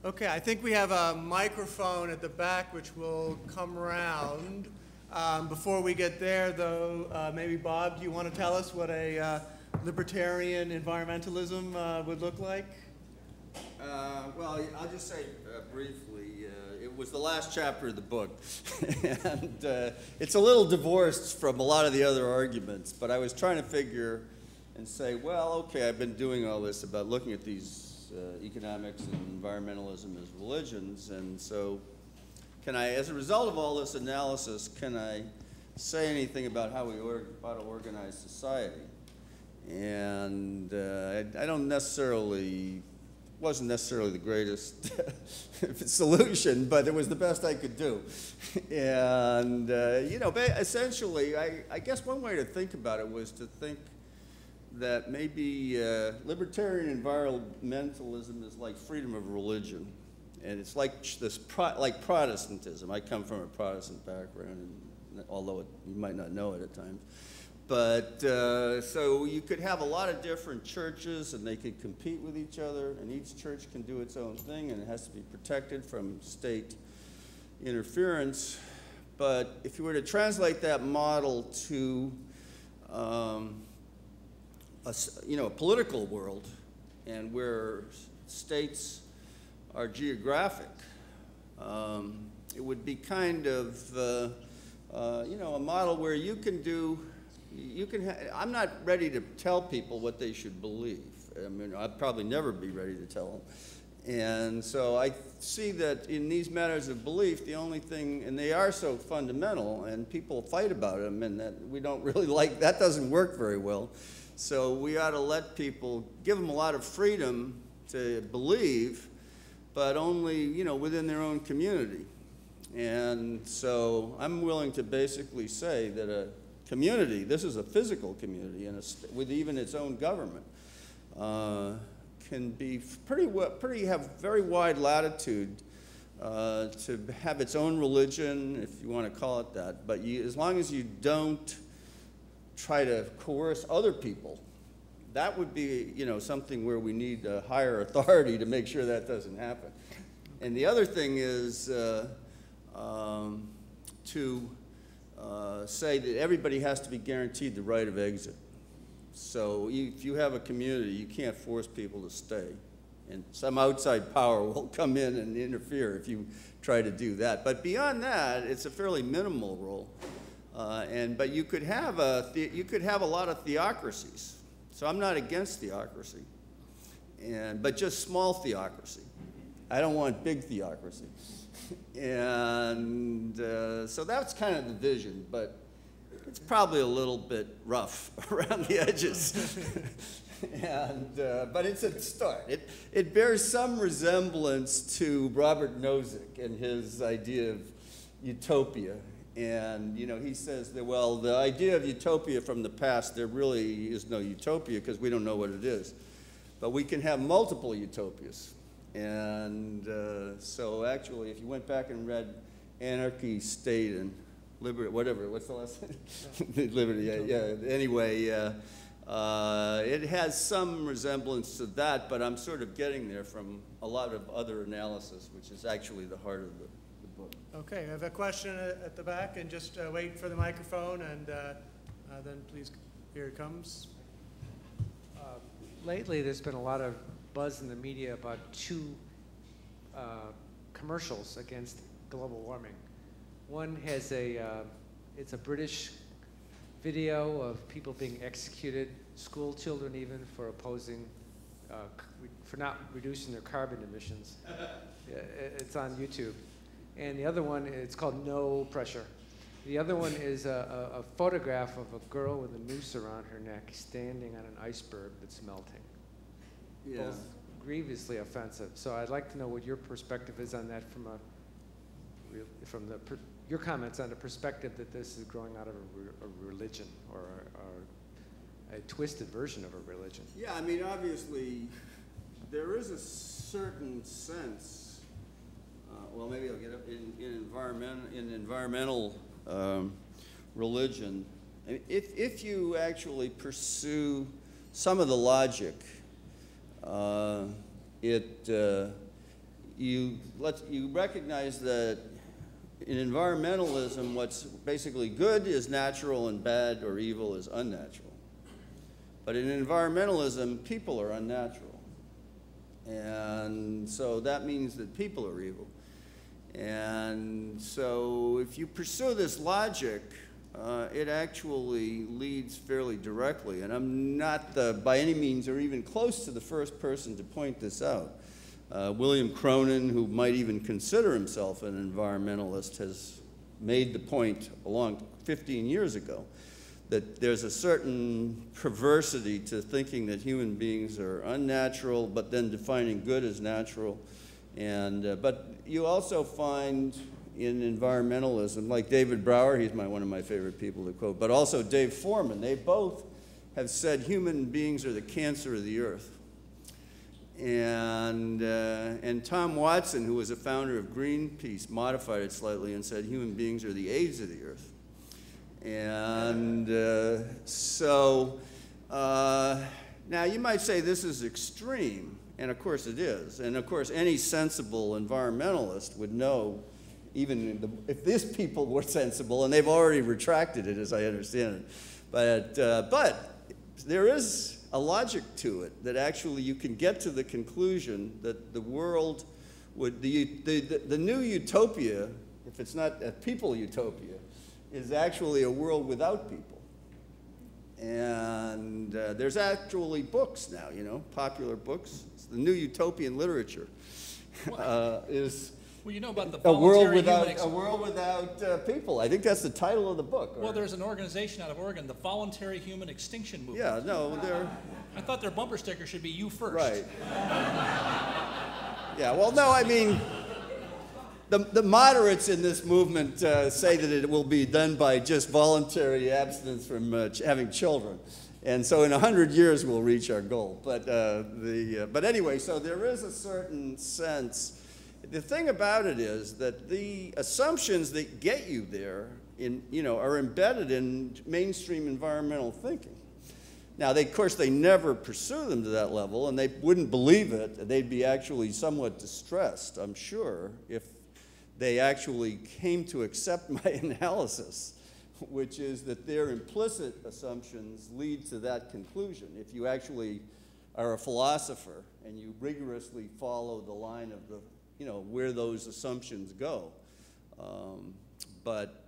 Okay, I think we have a microphone at the back which will come around. Before we get there, though, maybe Bob, do you want to tell us what a libertarian environmentalism would look like? Well, I'll just say briefly, it was the last chapter of the book, and it's a little divorced from a lot of the other arguments, but I was trying to figure and say, well, okay, I've been doing all this about looking at these economics and environmentalism as religions, and so can I, as a result of all this analysis, can I say anything about how we ought to organize society? And I don't necessarily, wasn't necessarily the greatest solution, but it was the best I could do. And, you know, essentially, I guess one way to think about it was to think that maybe libertarian environmentalism is like freedom of religion. And it's like this, like Protestantism. I come from a Protestant background, and, although you might not know it at times. But so you could have a lot of different churches, and they could compete with each other, and each church can do its own thing, and it has to be protected from state interference. But if you were to translate that model to a political world, and where states are geographic, it would be kind of a model where you can do. I'm not ready to tell people what they should believe. I mean, I'd probably never be ready to tell them. And so I see that in these matters of belief, the only thing, and they are so fundamental, and people fight about them, and that we don't really like, that doesn't work very well. So we ought to let people, give them a lot of freedom to believe, but only, you know, within their own community. And so I'm willing to basically say that a community, this is a physical community, and with even its own government, can be have very wide latitude to have its own religion, if you want to call it that. But as long as you don't try to coerce other people, that would be, you know, something where we need a higher authority to make sure that doesn't happen. And the other thing is to say that everybody has to be guaranteed the right of exit. So if you have a community, you can't force people to stay. And some outside power will come in and interfere if you try to do that. But beyond that, it's a fairly minimal role. But you could have a lot of theocracies. So I'm not against theocracy, but just small theocracy. I don't want big theocracy. And so that's kind of the vision, but it's probably a little bit rough around the edges. But it's a start. It bears some resemblance to Robert Nozick and his idea of utopia. And, you know, he says that, well, the idea of utopia from the past, there really is no utopia because we don't know what it is. But we can have multiple utopias. And so actually, if you went back and read Anarchy, State, and Liberty, whatever, what's the last name? Liberty, yeah. Anyway, it has some resemblance to that, but I'm sort of getting there from a lot of other analysis, which is actually the heart of the book. Okay, I have a question at the back, and just wait for the microphone, and then please, here it comes. Lately, there's been a lot of buzz in the media about two commercials against global warming. One has it's a British video of people being executed, school children even, for opposing, for not reducing their carbon emissions. It's on YouTube. And the other one, it's called No Pressure. The other one is a photograph of a girl with a noose around her neck standing on an iceberg that's melting. Yeah. Both grievously offensive. So I'd like to know what your perspective is on that from your comments on the perspective that this is growing out of a religion or a twisted version of a religion. Yeah, I mean, obviously, there is a certain sense. Well, maybe I'll get up in environmental religion. If you actually pursue some of the logic, you recognize that in environmentalism, what's basically good is natural and bad or evil is unnatural. But in environmentalism, people are unnatural. And so that means that people are evil. And so if you pursue this logic, it actually leads fairly directly. And I'm not by any means or even close to the first person to point this out. William Cronin, who might even consider himself an environmentalist, has made the point 15 years ago that there's a certain perversity to thinking that human beings are unnatural, but then defining good as natural. And, but you also find in environmentalism, like David Brower, he's one of my favorite people to quote, but also Dave Foreman, they both have said human beings are the cancer of the earth. And Tom Watson, who was a founder of Greenpeace, modified it slightly and said human beings are the AIDS of the earth. And now you might say this is extreme, and of course it is. And of course any sensible environmentalist would know, even if these people were sensible, and they've already retracted it as I understand it. But there is a logic to it, that actually you can get to the conclusion that the world would, the new utopia, if it's not a people utopia, is actually a world without people. And there's actually books now, you know, popular books. It's the new utopian literature is well, you know about the a world voluntary without people. I think that's the title of the book. Well, there's an organization out of Oregon, the Voluntary Human Extinction Movement. Yeah, no, they're... I thought their bumper sticker should be "You First." Right. Yeah, well, no, I mean, the moderates in this movement say that it will be done by just voluntary abstinence from having children. And so in 100 years, we'll reach our goal. But, but anyway, so there is a certain sense. The thing about it is that the assumptions that get you there are embedded in mainstream environmental thinking. Now, of course, they never pursue them to that level, and they wouldn't believe it. They'd be actually somewhat distressed, I'm sure, if they actually came to accept my analysis, which is that their implicit assumptions lead to that conclusion. If you actually are a philosopher and you rigorously follow the line of where those assumptions go. But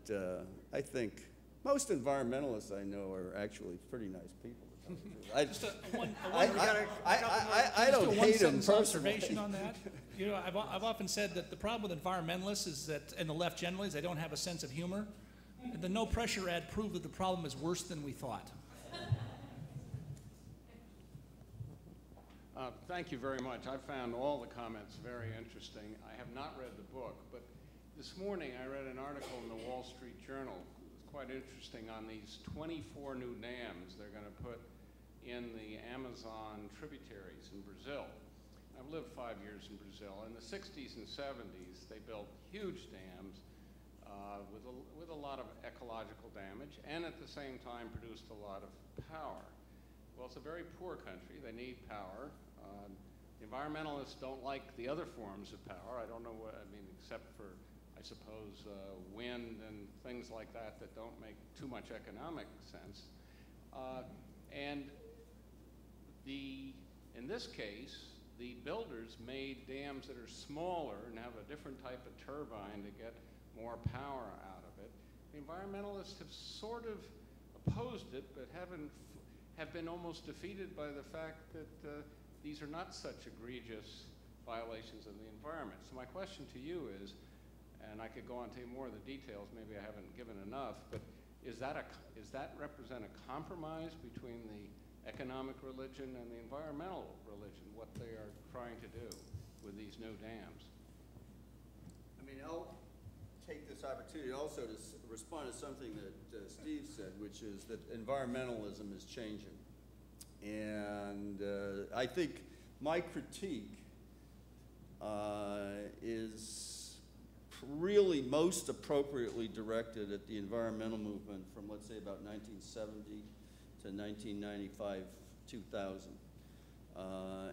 I think most environmentalists I know are actually pretty nice people. I don't hate them personally. Observation on that. You know, I've often said that the problem with environmentalists is that, and the left generally, is they don't have a sense of humor. The no pressure ad proved that the problem is worse than we thought. Thank you very much. I found all the comments very interesting. I have not read the book, but this morning I read an article in the Wall Street Journal. It was quite interesting on these 24 new dams they're going to put in the Amazon tributaries in Brazil. I've lived 5 years in Brazil. In the 60s and 70s, they built huge dams with a lot of ecological damage, and at the same time produced a lot of power. Well, it's a very poor country. They need power. Environmentalists don't like the other forms of power. I don't know what, I mean, except for, I suppose, wind and things like that that don't make too much economic sense. In this case, the builders made dams that are smaller and have a different type of turbine to get more power out of it. The environmentalists have sort of opposed it, but have been almost defeated by the fact that these are not such egregious violations of the environment. So my question to you is, and I could go on to more of the details, maybe I haven't given enough, but does that represent a compromise between the economic religion and the environmental religion, what they are trying to do with these new dams? I mean, I'll take this opportunity also to respond to something that Steve said, which is that environmentalism is changing. And I think my critique is really most appropriately directed at the environmental movement from, let's say, about 1970 to 1995, 2000.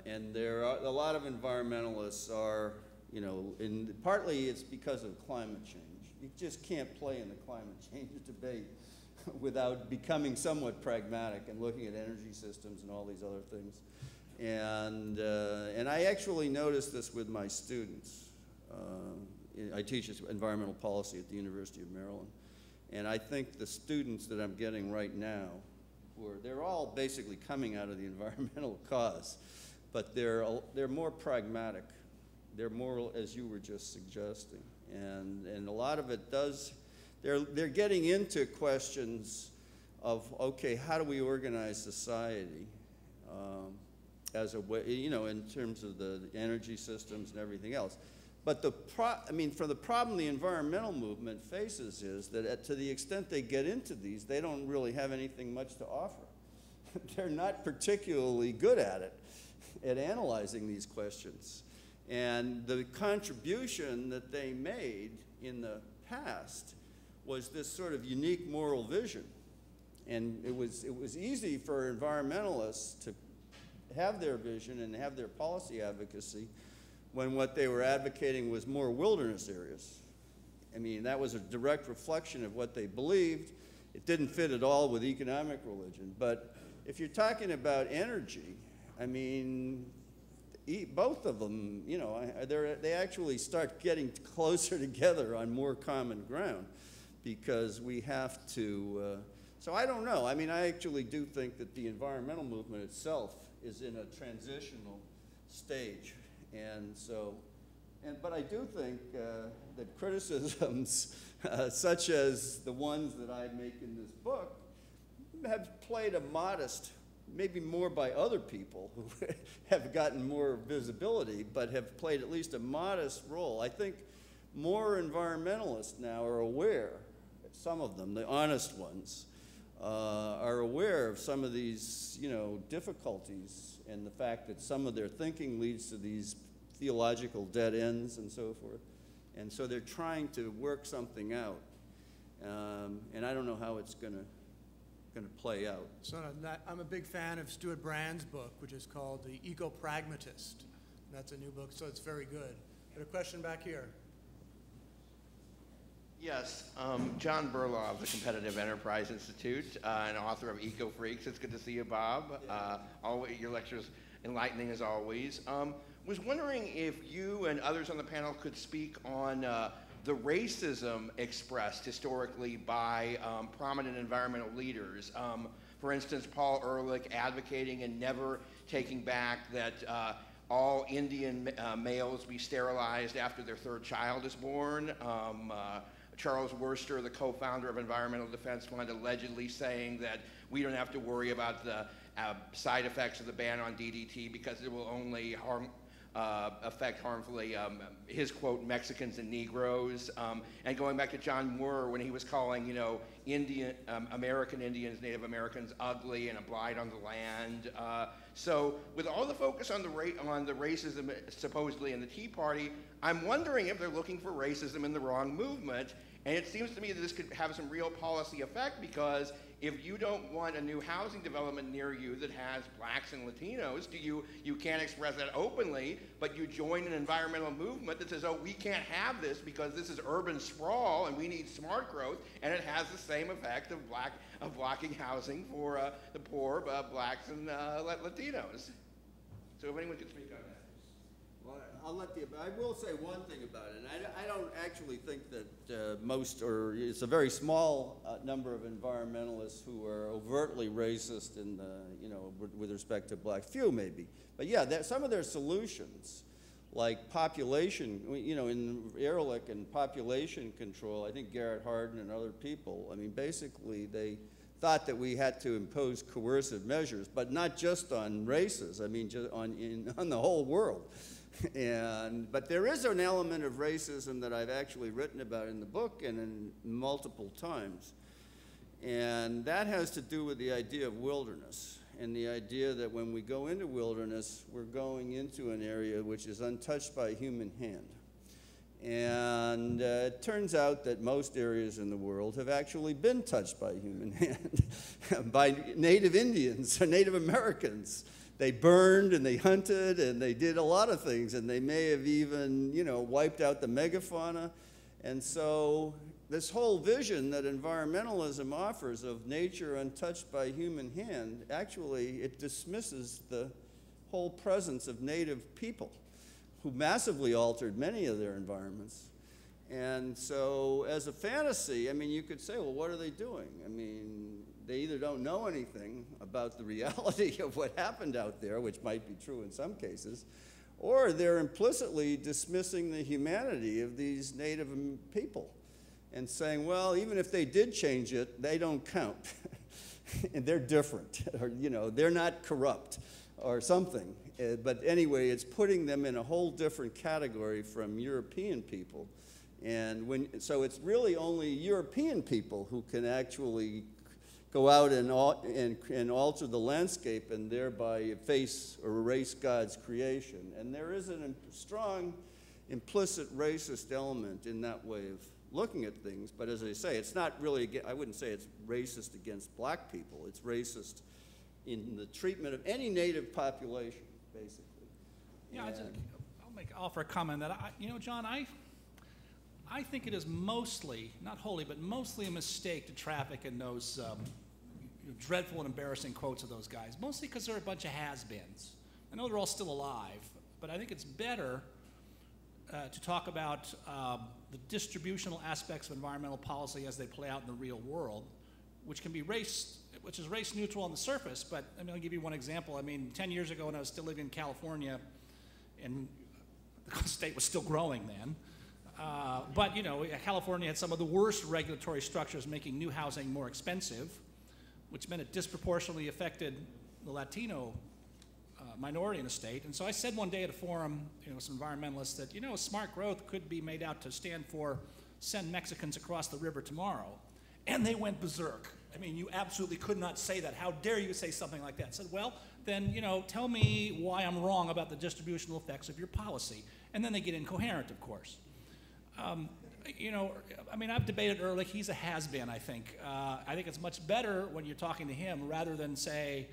And there are a lot of environmentalists are You know, and partly it's because of climate change. You just can't play in the climate change debate without becoming somewhat pragmatic and looking at energy systems and all these other things. And I actually noticed this with my students. I teach environmental policy at the University of Maryland. And I think the students that I'm getting right now, they're all basically coming out of the environmental cause, but they're more pragmatic. They're more, as you were just suggesting. And a lot of it does, they're getting into questions of, okay, how do we organize society as a way, you know, in terms of the energy systems and everything else. But for the problem the environmental movement faces is that to the extent they get into these, they don't really have anything much to offer. They're not particularly good at it, at analyzing these questions. And the contribution that they made in the past was this sort of unique moral vision. And it was easy for environmentalists to have their vision and have their policy advocacy when what they were advocating was more wilderness areas. I mean, that was a direct reflection of what they believed. It didn't fit at all with economic religion. But if you're talking about energy, I mean, both of them, you know, they actually start getting closer together on more common ground because we have to, so I don't know. I mean, I actually do think that the environmental movement itself is in a transitional stage. And so, but I do think that criticisms such as the ones that I make in this book have played a modest, maybe more by other people who have gotten more visibility, but have played at least a modest role. I think more environmentalists now are aware, some of them, the honest ones, are aware of some of these, you know, difficulties and the fact that some of their thinking leads to these theological dead ends and so forth. And so they're trying to work something out. And I don't know how it's going to play out. So I'm a big fan of Stuart Brand's book, which is called The Eco-Pragmatist. That's a new book, so it's very good. Got a question back here. Yes, John Burlaw of the Competitive Enterprise Institute, and author of Eco Freaks. It's good to see you, Bob. Your lecture's enlightening as always. Was wondering if you and others on the panel could speak on the racism expressed historically by prominent environmental leaders. For instance, Paul Ehrlich advocating and never taking back that all Indian males be sterilized after their third child is born. Charles Worcester, the co-founder of Environmental Defense Fund, allegedly saying that we don't have to worry about the side effects of the ban on DDT because it will only affect harmfully, his quote, Mexicans and Negroes. And going back to John Moore when he was calling, you know, American Indians, Native Americans ugly and a blight on the land. So with all the focus on the racism supposedly in the Tea Party, I'm wondering if they're looking for racism in the wrong movement. And it seems to me that this could have some real policy effect because if you don't want a new housing development near you that has blacks and Latinos, you can't express that openly, but you join an environmental movement that says, oh, we can't have this because this is urban sprawl and we need smart growth, and it has the same effect of blocking housing for the poor, blacks and Latinos. So if anyone could speak on that. Well, I will say one thing about it, and I don't actually think that it's a very small number of environmentalists who are overtly racist in with respect to black, few maybe. But yeah, some of their solutions, like population, in Ehrlich and population control, I think Garrett Hardin and other people, I mean, basically they thought that we had to impose coercive measures, but not just on races, I mean, just on the whole world. But there is an element of racism that I've actually written about in the book and in multiple times. And that has to do with the idea of wilderness and the idea that when we go into wilderness, we're going into an area which is untouched by human hand. And it turns out that most areas in the world have actually been touched by human hand, by native Indians or Native Americans. they burned and they hunted and they did a lot of things, and they may have even, you know, wiped out the megafauna. And so this whole vision that environmentalism offers of nature untouched by human hand, actually it dismisses the whole presence of native people who massively altered many of their environments. And so as a fantasy, I mean, you could say, well, what are they doing? I mean, they either don't know anything about the reality of what happened out there, which might be true in some cases, or they're implicitly dismissing the humanity of these native people and saying, well, even if they did change it, they don't count. And they're different, or, you know, they're not corrupt or something. But anyway, it's putting them in a whole different category from European people. And so it's really only European people who can actually go out and alter the landscape and thereby efface or erase God's creation. And there is a strong implicit racist element in that way of looking at things. But as I say, it's not really, I wouldn't say it's racist against black people. It's racist in the treatment of any native population, basically. Yeah, I'll offer a comment that, you know, John, I think it is mostly, not wholly, but mostly a mistake to traffic in those dreadful and embarrassing quotes of those guys, mostly because they're a bunch of has-beens. I know they're all still alive, but I think it's better to talk about the distributional aspects of environmental policy as they play out in the real world, which is race neutral on the surface. But I mean, I'll give you one example. I mean, 10 years ago when I was still living in California, and the state was still growing then, but you know, California had some of the worst regulatory structures, making new housing more expensive, which meant it disproportionately affected the Latino minority in the state. And so I said one day at a forum, you know, some environmentalists, that, you know, smart growth could be made out to stand for send Mexicans across the river tomorrow. And they went berserk. I mean, you absolutely could not say that. How dare you say something like that? I said, well, then, you know, tell me why I'm wrong about the distributional effects of your policy. And then they get incoherent, of course. You know, I mean, I've debated Ehrlich. He's a has-been, I think. I think it's much better when you're talking to him rather than say,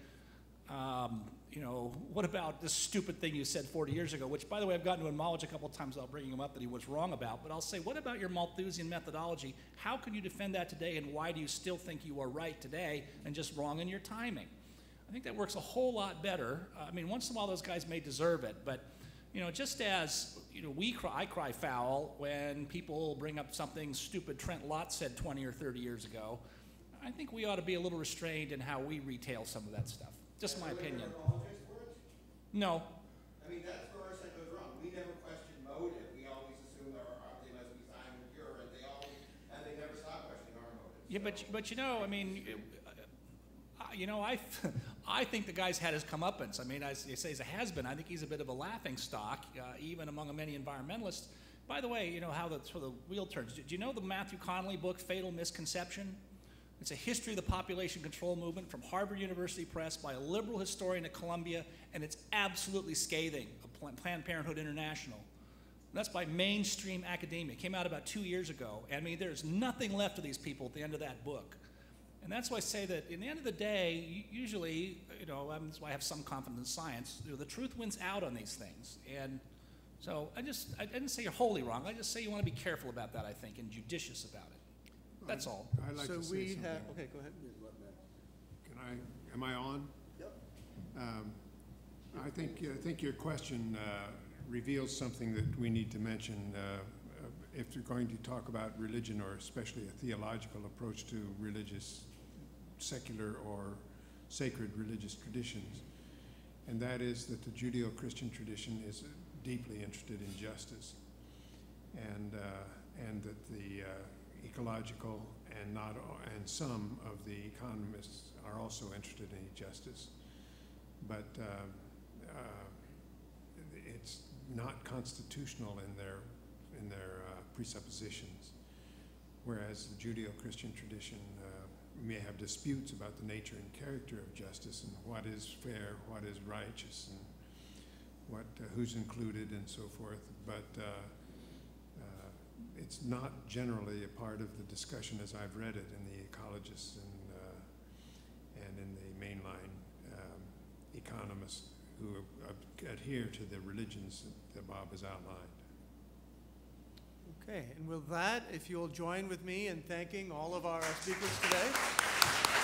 you know, what about this stupid thing you said 40 years ago, which, by the way, I've gotten to acknowledge a couple of times without bringing him up that he was wrong about. But I'll say, what about your Malthusian methodology? How can you defend that today, and why do you still think you are right today and just wrong in your timing? I think that works a whole lot better. I mean, once in a while those guys may deserve it, but, you know, just as, you know, I cry foul when people bring up something stupid Trent Lott said 20 or 30 years ago, I think we ought to be a little restrained in how we retail some of that stuff. Just my opinion. No. I mean, that's where our side goes wrong. We never question motive. We always assume they must be signed with pure, and they never stop questioning our motives. Yeah, but you know, I mean, you know, I think the guy's had his comeuppance. I mean, as you say, he's a has-been. I think he's a bit of a laughing stock, even among many environmentalists. By the way, you know how the wheel turns. Do you know the Matthew Connelly book, Fatal Misconception? It's a history of the population control movement from Harvard University Press by a liberal historian at Columbia, and it's absolutely scathing of Planned Parenthood International. And that's by mainstream academia. It came out about 2 years ago. And I mean, there's nothing left of these people at the end of that book. And that's why I say that in the end of the day, usually, you know, that's why I have some confidence in science, you know, the truth wins out on these things. And so I didn't say you're wholly wrong. I just say you want to be careful about that, I think, and judicious about it. That's all. I'd like So to say we something. have, okay, go ahead. Am I on? Yep. I think your question reveals something that we need to mention if you're going to talk about religion, or especially a theological approach to religious, secular or sacred religious traditions. And that is that the Judeo-Christian tradition is deeply interested in justice, and that the ecological and some of the economists are also interested in justice, but it's not constitutional in their presuppositions. Whereas the Judeo-Christian tradition may have disputes about the nature and character of justice and what is fair, what is righteous, and what who's included and so forth, but it's not generally a part of the discussion as I've read it in the ecologists and in the mainline economists adhere to the religions that Bob has outlined. Okay, and with that, if you'll join with me in thanking all of our speakers today.